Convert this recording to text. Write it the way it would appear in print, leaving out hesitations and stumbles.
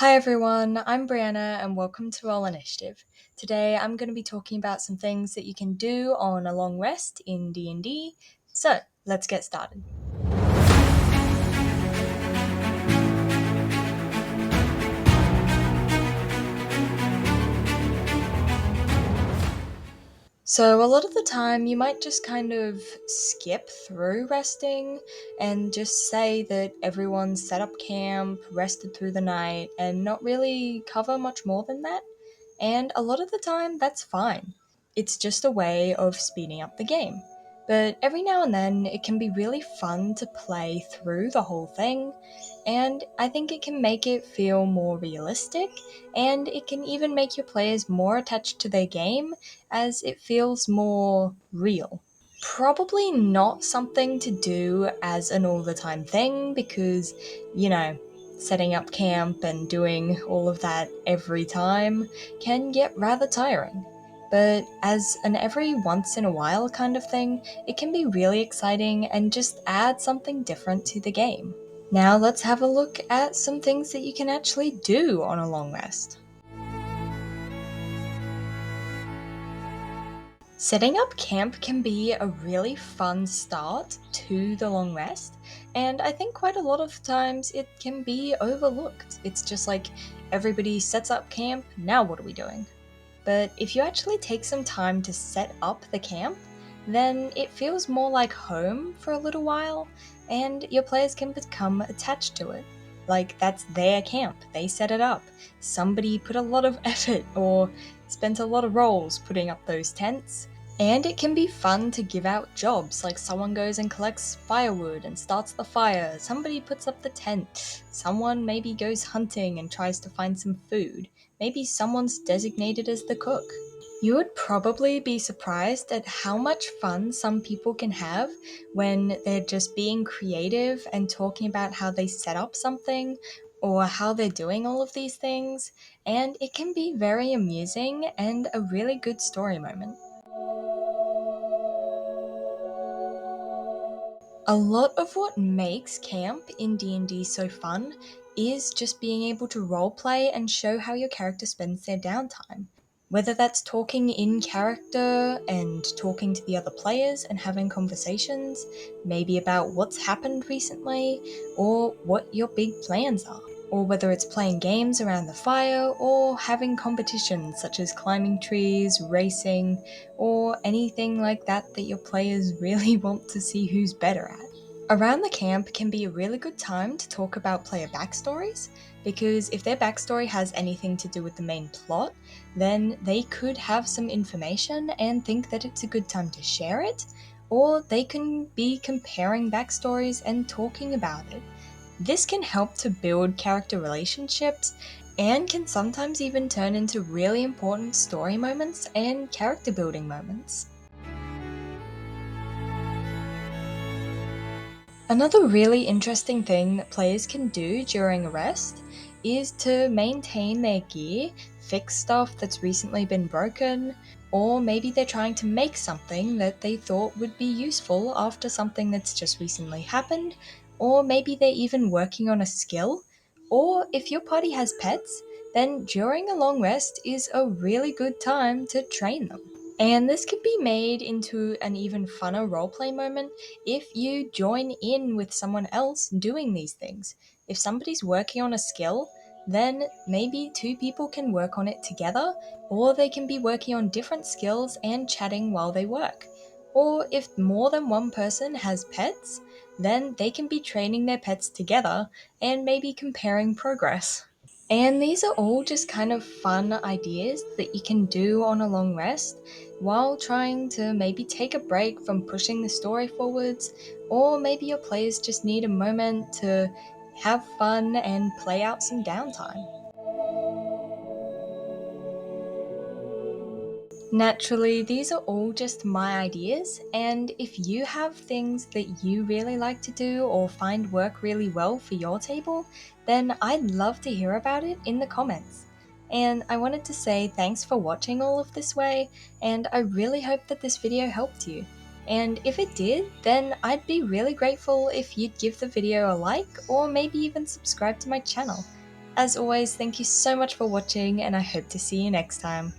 Hi everyone, I'm Brianna and welcome to Roll Initiative. Today I'm going to be talking about some things that you can do on a long rest in D&D. So, let's get started. So, a lot of the time you might just kind of skip through resting and just say that everyone set up camp, rested through the night, and not really cover much more than that. And a lot of the time, that's fine. It's just a way of speeding up the game. But every now and then, it can be really fun to play through the whole thing, and I think it can make it feel more realistic, and it can even make your players more attached to their game as it feels more real. Probably not something to do as an all the time thing because, you know, setting up camp and doing all of that every time can get rather tiring. But as an every once in a while kind of thing, it can be really exciting and just add something different to the game. Now let's have a look at some things that you can actually do on a long rest. Setting up camp can be a really fun start to the long rest, and I think quite a lot of times it can be overlooked. It's just like everybody sets up camp, now what are we doing? But if you actually take some time to set up the camp, then it feels more like home for a little while, and your players can become attached to it. Like that's their camp, they set it up. Somebody put a lot of effort or spent a lot of rolls putting up those tents. And it can be fun to give out jobs, like someone goes and collects firewood and starts the fire, somebody puts up the tent, someone maybe goes hunting and tries to find some food, maybe someone's designated as the cook. You would probably be surprised at how much fun some people can have when they're just being creative and talking about how they set up something or how they're doing all of these things, and it can be very amusing and a really good story moment. A lot of what makes camp in D&D so fun is just being able to roleplay and show how your character spends their downtime. Whether that's talking in character and talking to the other players and having conversations, maybe about what's happened recently or what your big plans are. Or whether it's playing games around the fire or having competitions such as climbing trees, racing, or anything like that that your players really want to see who's better at. Around the camp can be a really good time to talk about player backstories, because if their backstory has anything to do with the main plot, then they could have some information and think that it's a good time to share it, or they can be comparing backstories and talking about it. This can help to build character relationships and can sometimes even turn into really important story moments and character building moments. Another really interesting thing that players can do during a rest is to maintain their gear, fix stuff that's recently been broken, or maybe they're trying to make something that they thought would be useful after something that's just recently happened, or maybe they're even working on a skill. Or if your party has pets, then during a long rest is a really good time to train them. And this can be made into an even funner roleplay moment if you join in with someone else doing these things. If somebody's working on a skill, then maybe two people can work on it together, or they can be working on different skills and chatting while they work. Or if more than one person has pets, then they can be training their pets together and maybe comparing progress. And these are all just kind of fun ideas that you can do on a long rest while trying to maybe take a break from pushing the story forwards, or maybe your players just need a moment to have fun and play out some downtime. Naturally, these are all just my ideas, and if you have things that you really like to do or find work really well for your table, then I'd love to hear about it in the comments. And I wanted to say thanks for watching all of this way, and I really hope that this video helped you. And if it did, then I'd be really grateful if you'd give the video a like or maybe even subscribe to my channel. As always, thank you so much for watching, and I hope to see you next time.